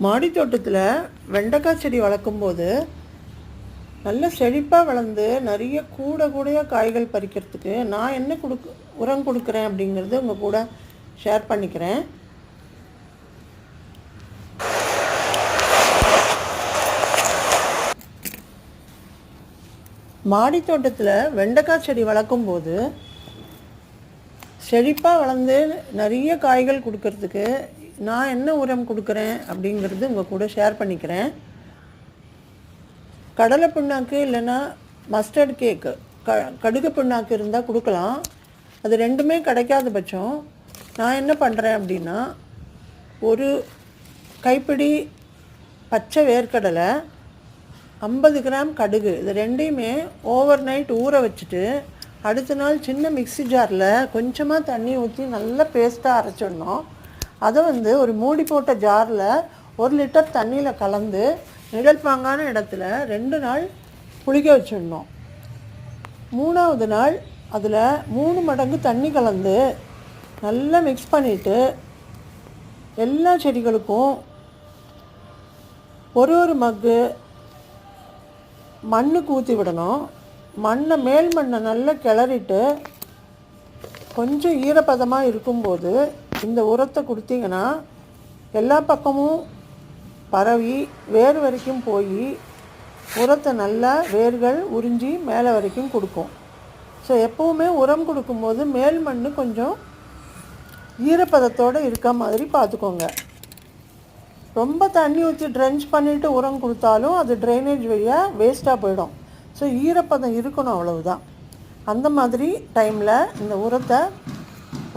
மாடி தோட்டத்தில் வெண்டைக்காய் செடி வளர்க்கும்போது நல்ல செழிப்பாக வளர்ந்து நிறைய கூடையாக காய்கள் பறிக்கிறதுக்கு நான் என்ன உரம் கொடுக்குறேன் அப்படிங்கிறது உங்கள் கூட ஷேர் பண்ணிக்கிறேன். மாடி தோட்டத்தில் வெண்டைக்காய் செடி வளர்க்கும்போது செழிப்பாக வளர்ந்து நிறைய காய்கள் கொடுக்கறதுக்கு நான் என்ன உரம் கொடுக்குறேன் அப்படிங்கிறது உங்கள் கூட ஷேர் பண்ணிக்கிறேன். கடலை புண்ணாக்கு இல்லைன்னா மஸ்டர்ட் கேக்கு கடுகு புண்ணாக்கு இருந்தால் கொடுக்கலாம். அது ரெண்டுமே கிடைக்காத பட்சம் நான் என்ன பண்ணுறேன் அப்படின்னா, ஒரு கைப்பிடி பச்சை வேர்க்கடலை, 50 கிராம் கடுகு, இது ரெண்டையுமே ஓவர் நைட் ஊற வச்சுட்டு அடுத்த நாள் சின்ன மிக்ஸி ஜாரில் கொஞ்சமாக தண்ணி ஊற்றி நல்லா பேஸ்ட்டாக அரைச்சிடணும். அதை ஒரு மூடி போட்ட ஜாரில் 1 லிட்டர் தண்ணியில் கலந்து நிழல் பாங்கான இடத்துல 2 நாள் புளிக்க வச்சிடணும். 3ஆவது நாள் அதில் 3 மடங்கு தண்ணி கலந்து நல்லா மிக்ஸ் பண்ணிவிட்டு எல்லா செடிகளுக்கும் ஒரு மக்கு மண்ணுக்கு ஊற்றி விடணும். மேல் மண்ணை நல்லா கிளறிட்டு கொஞ்சம் ஈரப்பதமாக இருக்கும்போது இந்த உரத்தை கொடுத்தீங்கன்னா எல்லா பக்கமும் பரவி வேர் வரைக்கும் போய் உரத்தை நல்லா வேர்கள் உறிஞ்சி மேலே வரைக்கும் கொடுக்கும். ஸோ எப்போவுமே உரம் கொடுக்கும்போது மேல் மண் கொஞ்சம் ஈரப்பதத்தோடு இருக்க மாதிரி பார்த்துக்கோங்க. ரொம்ப தண்ணி ஊற்றி ட்ரென்ச் பண்ணிவிட்டு உரம் கொடுத்தாலும் அது ட்ரைனேஜ் வழியாக வேஸ்ட்டாக போயிடும். ஸோ ஈரப்பதம் இருக்கணும், அவ்வளவுதான். அந்த மாதிரி டைமில் இந்த உரத்தை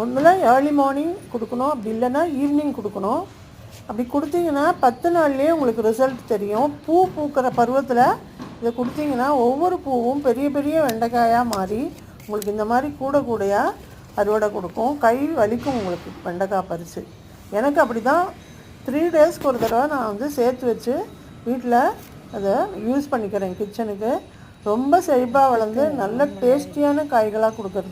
ஒன்றில் ஏர்லி மார்னிங் கொடுக்கணும், அப்படி இல்லைன்னா ஈவினிங் கொடுக்கணும். அப்படி கொடுத்தீங்கன்னா 10 நாள்லேயே உங்களுக்கு ரிசல்ட் தெரியும். பூ பூக்கிற பருவத்தில் இதை கொடுத்தீங்கன்னா ஒவ்வொரு பூவும் பெரிய பெரிய வெண்டைக்காயாக மாறி உங்களுக்கு இந்த மாதிரி கூடையாக அறுவடை கொடுக்கும். கை வலிக்கும் உங்களுக்கு வெண்டைக்காய் பறித்து. எனக்கு அப்படி தான் 3 டேஸ்க்கு ஒரு தடவை நான் சேர்த்து வச்சு வீட்டில் அதை யூஸ் பண்ணிக்கிறேன் கிச்சனுக்கு. ரொம்ப செழிப்பாக வளர்ந்து நல்ல டேஸ்டியான காய்களாக கொடுக்குறது.